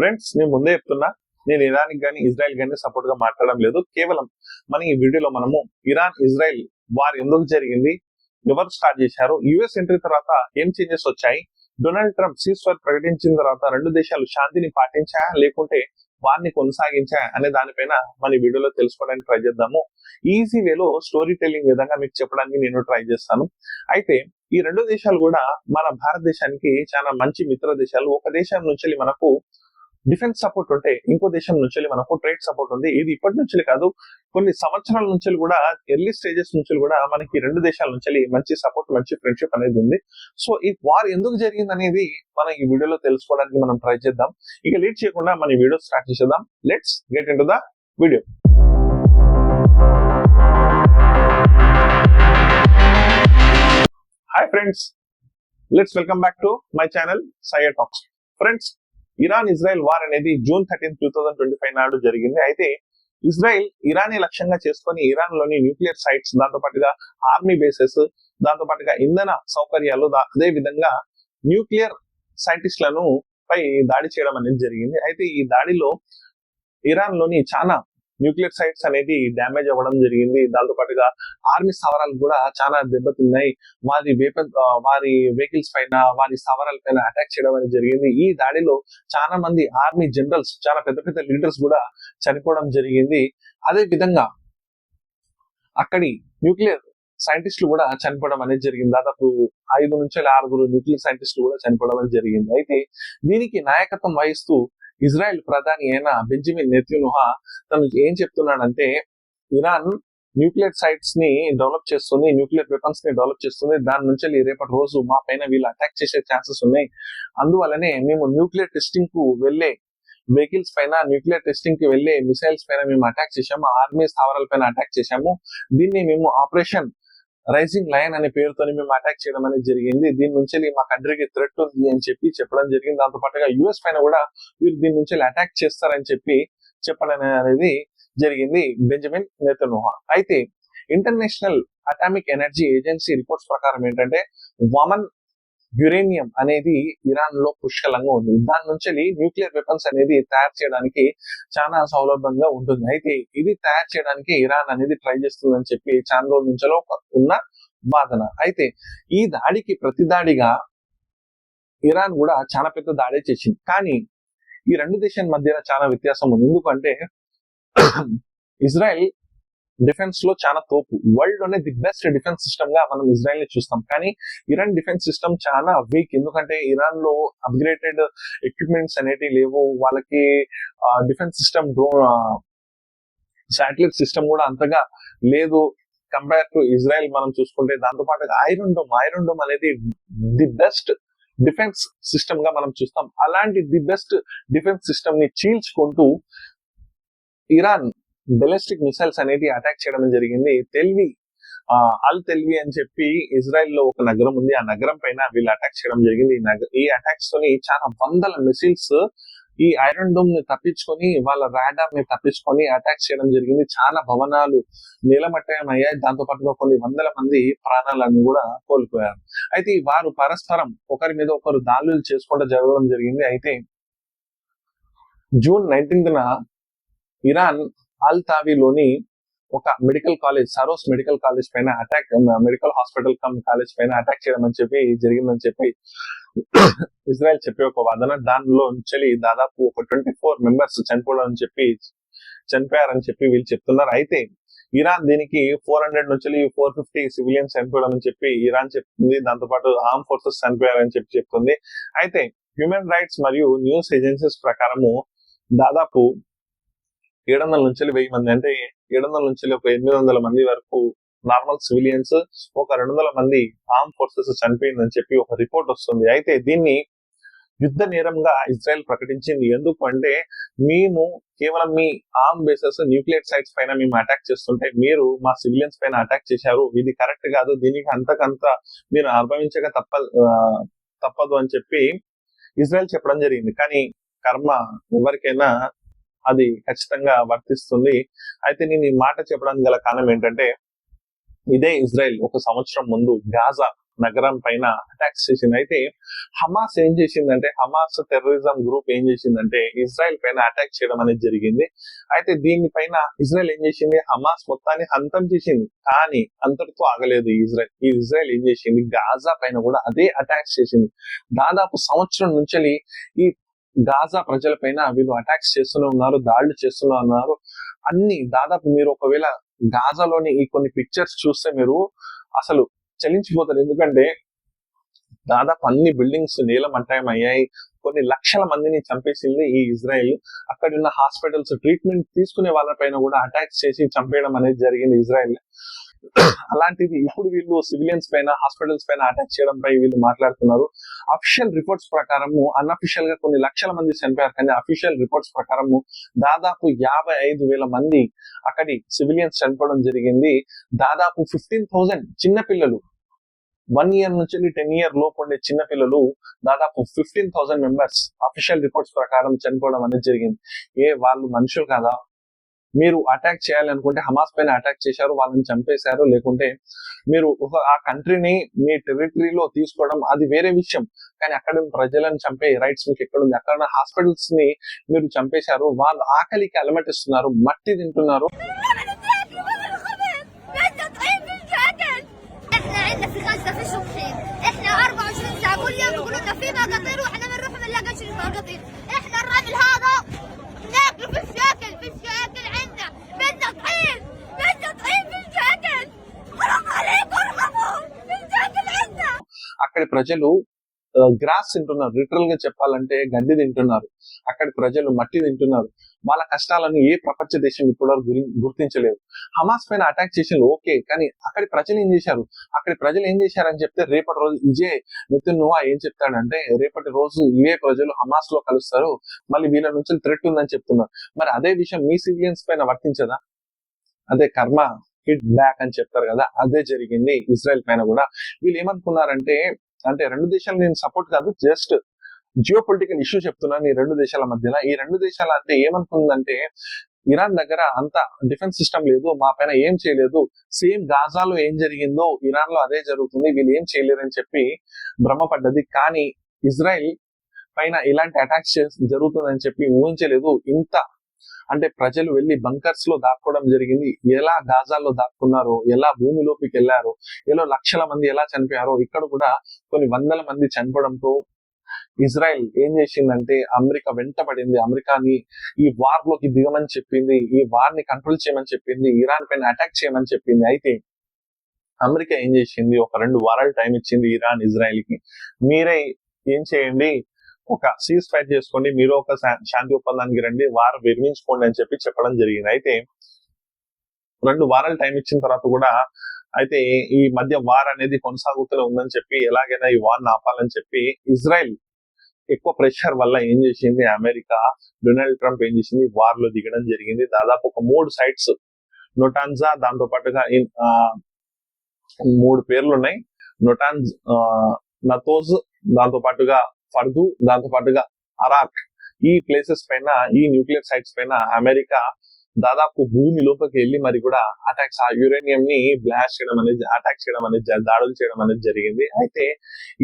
Friends, నేను ముందే చెప్తున్నా, నేను ఇరాన్ కానీ ఇజ్రాయెల్ కానీ సపోర్ట్ గా మాట్లాడడం లేదు. కేవలం మన ఈ వీడియోలో మనము ఇరాన్ ఇజ్రాయెల్ వార్ ఎందుకు జరిగింది, ఎవరు స్టార్ట్ చేశారు, యుఎస్ ఎంట్రీ తర్వాత ఏం చేంజెస్ వచ్చాయి, డొనాల్డ్ ట్రంప్ సీజ్ ఫైర్ ప్రకటించిన తర్వాత రెండు దేశాలు శాంతిని పాటించాయా లేకుంటే వారిని కొనసాగించా అనే దానిపైన మన వీడియోలో తెలుసుకోవడానికి ట్రై చేద్దాము. ఈజీ వేలో స్టోరీ టెల్లింగ్ విధంగా మీకు చెప్పడానికి నేను ట్రై చేస్తాను. అయితే ఈ రెండు దేశాలు కూడా మన భారతదేశానికి చాలా మంచి మిత్ర దేశాలు. ఒక దేశం నుంచి మనకు డిఫెన్స్ సపోర్ట్ ఉంటే ఇంకో దేశం నుంచి మనకు ట్రేడ్ సపోర్ట్ ఉంది. ఇది ఇప్పటి నుంచి కాదు, కొన్ని సంవత్సరాల నుంచి కూడా, ఎర్లీ స్టేజెస్ నుంచి కూడా మనకి రెండు దేశాల నుంచి మంచి సపోర్ట్, మంచి ఫ్రెండ్షిప్ అనేది ఉంది. సో ఈ వార్ ఎందుకు జరిగింది అనేది మనం ఈ వీడియోలో తెలుసుకోవడానికి మనం ట్రై చేద్దాం. ఇక లేట్ చేయకుండా మన వీడియో స్టార్ట్ చేసేద్దాం. Let's get into the video. Hi friends, let's welcome back to my channel Syed talks. Friends, Iran Israel war అనేది June 13, 2025 నాడు జరిగింది. అయితే ఇజ్రాయెల్ ఇరాన్ లక్ష్యంగా చేసుకుని ఇరాన్ లోని న్యూక్లియర్ సైట్స్, దాంతో పాటుగా ఆర్మీ బేసెస్, దాంతో పాటుగా ఇంధన సౌకర్యాలు, అదే విధంగా న్యూక్లియర్ సైంటిస్టులను పై దాడి చేయడం అనేది జరిగింది. అయితే ఈ దాడిలో ఇరాన్ లోని చాలా న్యూక్లియర్ సైట్స్ అనేది డ్యామేజ్ అవ్వడం జరిగింది. దాంతో పాటుగా ఆర్మీ స్థావరాలు కూడా చాలా దెబ్బతిన్నాయి. వారి వెహికల్స్ పైన, వారి స్థావరాల పైన అటాక్ చేయడం అనేది జరిగింది. ఈ దాడిలో చాలా మంది ఆర్మీ జనరల్స్, చాలా పెద్ద పెద్ద లీడర్స్ కూడా చనిపోవడం జరిగింది. అదే విధంగా అక్కడి న్యూక్లియర్ సైంటిస్టులు కూడా చనిపోవడం అనేది జరిగింది. దాదాపు 5 నుంచి 6 న్యూక్లియర్ సైంటిస్టులు కూడా చనిపోవడం అనేది జరిగింది. అయితే దీనికి నాయకత్వం వహిస్తూ ఇజ్రాయెల్ ప్రధాని అయిన బెంజమిన్ నెతన్యాహు తను ఏం చెప్తున్నాడంటే, ఇరాన్ న్యూక్లియర్ సైట్స్ ని డెవలప్ చేస్తుంది, న్యూక్లియర్ వెపన్స్ ని డెవలప్ చేస్తుంది. దాని నుంచి రేపటి రోజు మా పైన వీళ్ళు అటాక్ చేసే ఛాన్సెస్ ఉన్నాయి. అందువల్లనే మేము న్యూక్లియర్ టెస్టింగ్ కు వెళ్లే వెహికల్స్ పైన, న్యూక్లియర్ టెస్టింగ్ కి వెళ్లే మిసైల్స్ పైన మేము అటాక్ చేశాము, ఆర్మీ స్థావరాల పైన అటాక్ చేశాము. దీన్ని మేము ఆపరేషన్ రైజింగ్ లయన్ అనే పేరుతో మేము అటాక్ చేయడం అనేది జరిగింది. దీని నుంచి మా కంట్రీకి థ్రెట్ ఉంది అని చెప్పడం జరిగింది. దాంతో పాటుగా యుఎస్ పైన కూడా వీరు దీని నుంచి అటాక్ చేస్తారని చెప్పడం అనేది జరిగింది బెంజమిన్ నెతన్యాహు. అయితే international atomic energy agency reports ప్రకారం ఏంటంటే, వమన్ యురేనియం అనేది ఇరాన్ లో పుష్కలంగా ఉంది. దాని నుంచి న్యూక్లియర్ వెపన్స్ అనేది తయారు చేయడానికి చాలా సౌలభ్యంగా ఉంటుంది. అయితే ఇది తయారు చేయడానికి ఇరాన్ అనేది ట్రై చేస్తుందని చెప్పి చాలా రోజుల నుంచి ఉన్న వాదన. అయితే ఈ దాడికి ప్రతిదాడిగా ఇరాన్ కూడా చాలా పెద్ద దాడి చేసింది. కానీ ఈ రెండు దేశాల మధ్య చాలా వ్యత్యాసం ఉంది. ఎందుకంటే ఇజ్రాయెల్ డిఫెన్స్ లో చాలా తోపు, వరల్డ్ లోనే ది బెస్ట్ డిఫెన్స్ సిస్టమ్ గా మనం ఇజ్రాయెల్ ని చూస్తాం. కానీ ఇరాన్ డిఫెన్స్ సిస్టమ్ చాలా వీక్. ఎందుకంటే ఇరాన్ లో అప్గ్రేడెడ్ ఎక్విప్మెంట్స్ అనేవి లేవు. వాళ్ళకి డిఫెన్స్ సిస్టమ్, శాటిలైట్ సిస్టమ్ కూడా అంతగా లేదు కంపేర్ టు ఇజ్రాయెల్ మనం చూసుకుంటే. దాంతో పాటు ఐరన్ డోమ్ అనేది ది బెస్ట్ డిఫెన్స్ సిస్టమ్ గా మనం చూస్తాం. అలాంటి ది బెస్ట్ డిఫెన్స్ సిస్టమ్ ని చీల్చుకుంటూ ఇరాన్ బెలిస్టిక్ మిసైల్స్ అనేది అటాక్ చేయడం జరిగింది. అల్ తెల్వి అని చెప్పి ఇజ్రాయెల్ లో ఒక నగరం ఉంది. ఆ నగరం పైన వీళ్ళు అటాక్ చేయడం జరిగింది. ఈ అటాక్స్ తోని చాలా వందల మిసైల్స్ ఈ ఐరన్ డోమ్ ని తప్పించుకొని, వాళ్ళ రాడార్ ని తప్పించుకొని అటాక్ చేయడం జరిగింది. చాలా భవనాలు నీలమట్టమయ్యాయి. దాంతో పాటుగా కొన్ని వందల మంది ప్రాణాలను కూడా కోల్పోయారు. అయితే వారు పరస్పరం ఒకరి మీద ఒకరు దాడులు చేసుకుంటూ జరగడం జరిగింది. అయితే June 19న ఇరాన్ అల్ తావీలోని ఒక medical college, Soros medical college పైన అటాక్, మెడికల్ హాస్పిటల్ కాలేజ్ పైన అటాక్ చేయడం అని చెప్పి జరిగిందని చెప్పి ఇజ్రాయెల్ చెప్పే ఒక వాదన. దానిలో నుంచి దాదాపు ఒక 24 మెంబర్స్ చనిపోయారని చెప్పి వీళ్ళు చెప్తున్నారు. అయితే ఇరాన్ దీనికి 400 నుంచి 450 సివిలియన్స్ చనిపోవడం అని చెప్పి ఇరాన్ చెప్తుంది. దాంతో పాటు ఆర్మ్ ఫోర్సెస్ చనిపోయారని చెప్పి చెప్తుంది. అయితే హ్యూమన్ రైట్స్ మరియు న్యూస్ ఏజెన్సీస్ ప్రకారము దాదాపు 700 నుంచి 1000 మంది, అంటే 700 నుంచి ఒక 800 మంది వరకు నార్మల్ సివిలియన్స్, ఒక 200 మంది ఆర్మ్ ఫోర్సెస్ చనిపోయిందని చెప్పి ఒక రిపోర్ట్ వస్తుంది. అయితే దీన్ని యుద్ధ నేరంగా ఇజ్రాయెల్ ప్రకటించింది. ఎందుకు అంటే, మేము కేవలం మీ ఆర్మ్ బేసెస్, న్యూక్లియర్ సైట్స్ పైన మేము అటాక్ చేస్తుంటే మీరు మా సివిలియన్స్ పైన అటాక్ చేశారు, ఇది కరెక్ట్ కాదు, దీనికి అంతకంత మీరు అనుభవించక తప్పదు అని చెప్పి ఇజ్రాయెల్ చెప్పడం జరిగింది. కానీ కర్మ ఎవరికైనా అది ఖచ్చితంగా వర్తిస్తుంది. అయితే నేను ఈ మాట చెప్పడానికి గల కారణం ఏంటంటే, ఇదే ఇజ్రాయెల్ ఒక సంవత్సరం ముందు గాజా నగరం పైన అటాక్స్ చేసింది. అయితే హమాస్ ఏం చేసిందంటే, హమాస్ టెర్రరిజం గ్రూప్ ఏం చేసిందంటే ఇజ్రాయెల్ పైన అటాక్ చేయడం అనేది జరిగింది. అయితే దీనిపైన ఇజ్రాయెల్ ఏం చేసింది, హమాస్ మొత్తాన్ని హంతం చేసింది. కానీ అంతటితో ఆగలేదు ఇజ్రాయెల్ ఏం చేసింది, గాజా పైన కూడా అదే అటాక్స్ చేసింది. దాదాపు సంవత్సరం నుంచి ఈ గాజా ప్రజల పైన వీళ్ళు అటాక్స్ చేస్తూనే ఉన్నారు, దాడులు చేస్తూనే ఉన్నారు. అన్ని దాదాపు మీరు ఒకవేళ గాజాలోని ఈ కొన్ని పిక్చర్స్ చూస్తే మీరు అసలు చలించిపోతారు. ఎందుకంటే దాదాపు అన్ని బిల్డింగ్స్ నీలమట్టమయ్యాయి. కొన్ని లక్షల మందిని చంపేసింది ఈ ఇజ్రాయెల్. అక్కడ ఉన్న హాస్పిటల్స్ ట్రీట్మెంట్ తీసుకునే వాళ్ళపైన కూడా అటాక్స్ చేసి చంపేయడం అనేది జరిగింది ఇజ్రాయెల్. అలాంటిది ఇప్పుడు వీళ్ళు సివిలియన్స్ పైన, హాస్పిటల్స్ పైన అటాక్ చేయడం పై వీళ్ళు మాట్లాడుతున్నారు. అఫీషియల్ రిపోర్ట్స్ ప్రకారము అన్అఫీషియల్ గా కొన్ని లక్షల మంది చనిపోయారు, కానీ అఫీషియల్ రిపోర్ట్స్ ప్రకారము దాదాపు 55,000 మంది అక్కడి సివిలియన్స్ చనిపోవడం జరిగింది. దాదాపు 15,000 చిన్నపిల్లలు, 1 year నుంచి 10 year లోపు ఉండే చిన్నపిల్లలు దాదాపు 15,000 మెంబర్స్ అఫీషియల్ రిపోర్ట్స్ ప్రకారం చనిపోవడం అనేది జరిగింది. వాళ్ళు మనుషులు కదా? మీరు అటాక్ చేయాలనుకుంటే హమాస్ పైన అటాక్ చేశారు, వాళ్ళని చంపేశారు. లేకుంటే మీరు ఆ కంట్రీని మీ టెరిటరీలో తీసుకోవడం అది వేరే విషయం, కానీ అక్కడ ప్రజలను చంపే రైట్స్ మీకు ఎక్కడుంది? అక్కడ హాస్పిటల్స్ ని మీరు చంపేశారు. వాళ్ళు ఆకలికి అలమటిస్తున్నారు, మట్టి తింటున్నారు. అక్కడి ప్రజలు గ్రాస్ తింటున్నారు, లిటరల్ గా చెప్పాలంటే గడ్డి తింటున్నారు. అక్కడి ప్రజలు మట్టి తింటున్నారు. వాళ్ళ కష్టాలను ఏ ప్రపంచ దేశం ఇప్పటివరకు గుర్తించలేదు. హమాస్ పైన అటాక్ చేసింది ఓకే, కానీ అక్కడి ప్రజలు ఏం చేశారని చెప్తే, రేపటి రోజు నితిన్ నువ్వా ఏం చెప్తాడంటే, రేపటి రోజు ఇవే ప్రజలు హమాస్ లో కలుస్తారు, మళ్ళీ వీళ్ళ నుంచి థ్రెట్ ఉందని చెప్తున్నారు. మరి అదే విషయం మీ సివిలియన్స్ పైన వర్తించదా? అదే కర్మ హిట్ బ్యాక్ అని చెప్తారు కదా, అదే జరిగింది ఇజ్రాయెల్ పైన కూడా. వీళ్ళు ఏమనుకున్నారంటే, అంటే రెండు దేశాలు నేను సపోర్ట్ కాదు, జస్ట్ జియో పొలిటికల్ ఇష్యూ చెప్తున్నాను ఈ రెండు దేశాల మధ్యలో. ఈ రెండు దేశాలు అంటే ఏమనుకుందంటే, ఇరాన్ దగ్గర అంత డిఫెన్స్ సిస్టమ్ లేదు, మా పైన ఏం చేయలేదు, సేమ్ గాజాలో ఏం జరిగిందో ఇరాన్ లో అదే జరుగుతుంది, వీళ్ళు ఏం చేయలేరని చెప్పి భ్రమపడ్డది. కానీ ఇజ్రాయెల్ పైన ఇలాంటి అటాక్స్ జరుగుతుందని చెప్పి ఊహించలేదు. ఇంత అంటే ప్రజలు వెళ్లి బంకర్స్ లో దాక్కోవడం జరిగింది. ఎలా గాజాల్లో దాక్కున్నారో, ఎలా భూమిలోకి వెళ్లారో, ఎలా లక్షల మంది ఎలా చనిపోయారో, ఇక్కడ కూడా కొన్ని వందల మంది చనిపోవడంతో ఇజ్రాయెల్ ఏం చేసిందంటే అమెరికా వెంటబడింది. అమెరికాని ఈ వార్ లోకి దిగమని చెప్పింది, ఈ వార్ ని కంట్రోల్ చేయమని చెప్పింది, ఇరాన్ పైన అటాక్ చేయమని చెప్పింది. అయితే అమెరికా ఏం చేసింది, ఒక 2 వారాలు టైం ఇచ్చింది ఇరాన్ ఇజ్రాయెల్ కి. మీరే ఏం చేయండి, ఒక సీజ్ ఫైర్ చేసుకోండి, మీరు ఒక శాంతి ఒప్పందానికి రండి, వార్ విరమించుకోండి అని చెప్పి చెప్పడం జరిగింది. అయితే 2 వారాలు టైం ఇచ్చిన తర్వాత కూడా అయితే ఈ మధ్య వార్ అనేది కొనసాగుతూనే ఉందని చెప్పి, ఎలాగైనా ఈ వార్ ఆపాలని చెప్పి ఇజ్రాయెల్ ఎక్కువ ప్రెషర్ వల్ల ఏం చేసింది, అమెరికా డొనాల్డ్ ట్రంప్ ఏం చేసింది, వార్ లో దిగడం జరిగింది. దాదాపు ఒక 3 సైట్స్, నొటాన్జా, దాంతో పాటుగా 3 పేర్లు ఉన్నాయి, నతోజ్, దాంతో పాటుగా ఫర్దు, దాంతో పాటుగా అరాక్. ఈ ప్లేసెస్ పైన, ఈ న్యూక్లియర్ సైట్స్ పైన అమెరికా దాదాపు భూమి లోపలికి వెళ్ళి మరి కూడా అటాక్స్, ఆ యురేనియం ని బ్లాస్ట్ చేయడం అనేది, అటాక్ చేయడం అనేది, దాడులు చేయడం అనేది జరిగింది. అయితే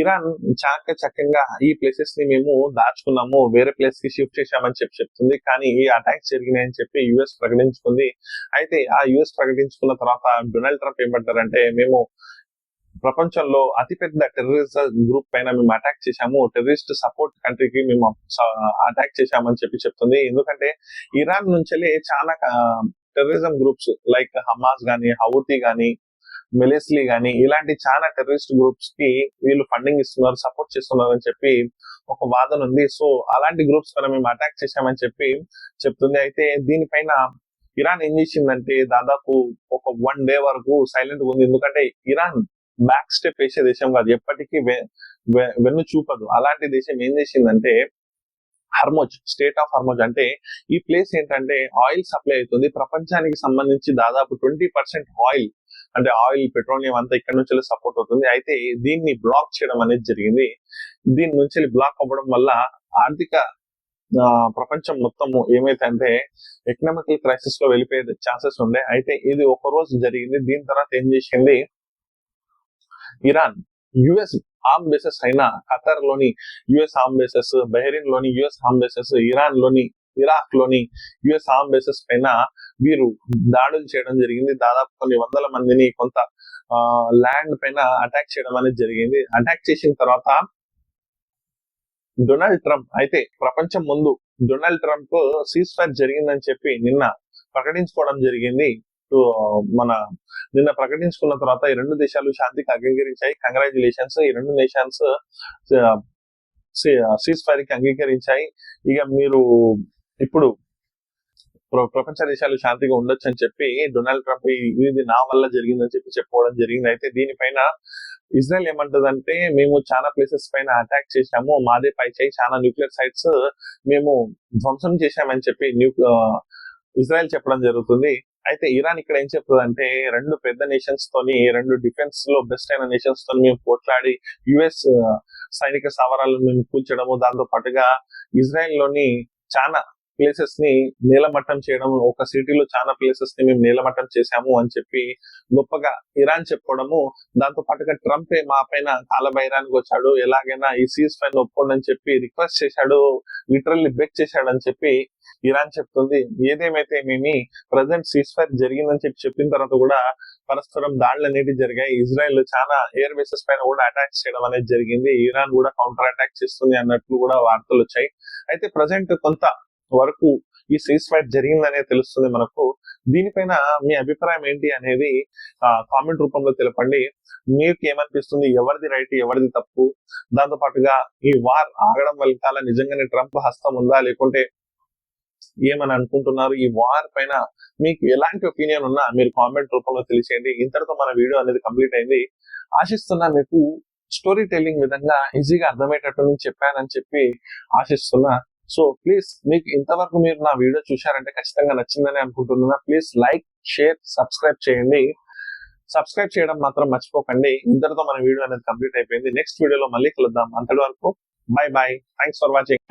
ఇరాన్ చక్కగా ఈ ప్లేసెస్ ని మేము దాచుకున్నాము, వేరే ప్లేస్ కి షిఫ్ట్ చేశామని చెప్తుంది. కానీ ఈ అటాక్స్ జరిగినాయని చెప్పి యుఎస్ ప్రకటించుకుంది. అయితే ఆ యుఎస్ ప్రకటించుకున్న తర్వాత డొనాల్డ్ ట్రంప్ ఏమంటారంటే, మేము ప్రపంచంలో అతిపెద్ద టెర్రరిస్ట్ గ్రూప్ పైన మేము అటాక్ చేశాము, టెర్రరిస్ట్ సపోర్ట్ కంట్రీకి మేము అటాక్ చేశామని చెప్తుంది. ఎందుకంటే ఇరాన్ నుంచి చాలా టెర్రరిజం గ్రూప్స్ లైక్ హమాస్ గానీ, హౌతీ గానీ, మెలిస్లీ గానీ, ఇలాంటి చాలా టెర్రరిస్ట్ గ్రూప్స్ కి వీళ్ళు ఫండింగ్ ఇస్తున్నారు, సపోర్ట్ చేస్తున్నారు అని చెప్పి ఒక వాదన ఉంది. సో అలాంటి గ్రూప్స్ పైన మేము అటాక్ చేశామని చెప్పి చెప్తుంది. అయితే దీనిపైన ఇరాన్ ఏం చేసిందంటే దాదాపు ఒక 1 day వరకు సైలెంట్ ఉంది. ఎందుకంటే ఇరాన్ బ్యాక్ స్టెప్ వేసే దేశం కాదు, ఎప్పటికీ వెన్ను చూపదు. అలాంటి దేశం ఏం చేసిందంటే, హర్మోజ్, స్టేట్ ఆఫ్ హర్మోజ్ అంటే ఈ ప్లేస్ ఏంటంటే ఆయిల్ సప్లై అవుతుంది ప్రపంచానికి సంబంధించి. దాదాపు 20% ఆయిల్, అంటే ఆయిల్, పెట్రోలియం అంతా ఇక్కడ నుంచి సపోర్ట్ అవుతుంది. అయితే దీన్ని బ్లాక్ చేయడం అనేది జరిగింది. దీని నుంచి బ్లాక్ అవ్వడం వల్ల ఆర్థిక ప్రపంచం మొత్తము ఏమైతే ఎకనామికల్ క్రైసిస్ లో వెళ్ళిపోయే ఛాన్సెస్ ఉండే. అయితే ఇది ఒక రోజు జరిగింది. దీని తర్వాత ఏం చేసింది, ఇరాన్ యుఎస్ ఆర్మ్ బేసెస్ అయిన ఖతర్ లోని యుఎస్ ఆర్మ్ బేసెస్, బహ్రెయిన్ లోని యుఎస్ ఆర్మ్ బేసెస్, ఇరాన్ లోని, ఇరాక్ లోని యుఎస్ ఆర్మ్ బేసెస్ పైన వీరు దాడులు చేయడం జరిగింది. దాదాపు కొన్ని వందల మందిని కొంత ల్యాండ్ పైన అటాక్ చేయడం అనేది జరిగింది. అటాక్ చేసిన తర్వాత డొనాల్డ్ ట్రంప్ అయితే ప్రపంచం ముందు డొనాల్డ్ ట్రంప్ సీజ్ ఫైర్ జరిగిందని చెప్పి నిన్న ప్రకటించుకోవడం జరిగింది. నిన్న ప్రకటించుకున్న తర్వాత ఈ రెండు దేశాలు శాంతికి అంగీకరించాయి. కంగ్రాచులేషన్స్. ఈ రెండు నేషన్స్ సీజ్ ఫైర్ కి అంగీకరించాయి. ఇక మీరు ఇప్పుడు ప్రపంచ దేశాలు శాంతిగా ఉండొచ్చు అని చెప్పి డొనాల్డ్ ట్రంప్ ఇది నా వల్ల జరిగిందని చెప్పి చెప్పుకోవడం జరిగింది. అయితే దీనిపైన ఇజ్రాయెల్ ఏమంటదంటే, మేము చాలా ప్లేసెస్ పైన అటాక్ చేశాము, మాదే పై చేయి, చాలా న్యూక్లియర్ సైట్స్ మేము ధ్వంసం చేశామని చెప్పి ఇజ్రాయెల్ చెప్పడం జరుగుతుంది. అయితే ఇరాన్ ఇక్కడ ఏం చెప్తుందంటే, రెండు పెద్ద నేషన్స్ తోని, రెండు డిఫెన్స్ లో బెస్ట్ అయిన నేషన్స్ తోని మేము పోట్లాడి యుఎస్ సైనిక స్థావరాలను మేము కూల్చడము, దాంతో పాటుగా ఇజ్రాయెల్ లోని చాలా ప్లేసెస్ ని నేలమట్టం చేయడం, ఒక సిటీలో చాలా ప్లేసెస్ ని మేము నేలమట్టం చేశాము అని చెప్పి గొప్పగా ఇరాన్ చెప్పుకోవడము, దాంతో పాటుగా ట్రంప్ మా పైన కాలబైరానికి వచ్చాడు, ఎలాగైనా ఈ సీజ్ ఫైర్ ఒప్పుకోండి అని చెప్పి రిక్వెస్ట్ చేశాడు, లిటరల్లీ బెక్ చేశాడు అని చెప్పి ఇరాన్ చెప్తుంది. ఏదేమైతే మేము ప్రజెంట్ సీజ్ ఫైర్ జరిగిందని చెప్పిన తర్వాత కూడా పరస్పరం దాడులు అనేవి జరిగాయి. ఇజ్రాయెల్ చాలా ఎయిర్ బేసెస్ పైన కూడా అటాక్ చేయడం అనేది జరిగింది. ఇరాన్ కూడా కౌంటర్ అటాక్ చేస్తుంది అన్నట్లు కూడా వార్తలు వచ్చాయి. అయితే ప్రజెంట్ కొంత వరకు ఈ సీజ్ ఫైర్ జరిగిందనే తెలుస్తుంది మనకు. దీనిపైన మీ అభిప్రాయం ఏంటి అనేది కామెంట్ రూపంలో తెలపండి. మీకు ఏమనిపిస్తుంది, ఎవరిది రైట్, ఎవరిది తప్పు? దాంతో పాటుగా ఈ వార్ ఆగడం వల్ల నిజంగానే ట్రంప్ హస్తం ఉందా, లేకుంటే ఏమని అనుకుంటున్నారు? ఈ వార్ పైన మీకు ఎలాంటి ఒపీనియన్ ఉన్నా మీరు కామెంట్ రూపంలో తెలియచేయండి. ఇంతటితో మన వీడియో అనేది కంప్లీట్ అయింది. ఆశిస్తున్నా మీకు స్టోరీ టెల్లింగ్ విధంగా ఈజీగా అర్థమయ్యేటట్టు నేను చెప్పానని చెప్పి ఆశిస్తున్నా. సో ప్లీజ్, మీకు ఇంతవరకు మీరు నా వీడియో చూశారంటే ఖచ్చితంగా నచ్చిందని అనుకుంటున్నా. ప్లీజ్ లైక్, షేర్, సబ్స్క్రైబ్ చేయండి. సబ్స్క్రైబ్ చేయడం మాత్రం మర్చిపోకండి. ఇంతటితో మన వీడియో అనేది కంప్లీట్ అయిపోయింది. నెక్స్ట్ వీడియోలో మళ్ళీ కలుద్దాం. అంతటి వరకు by by. Thanks for watching.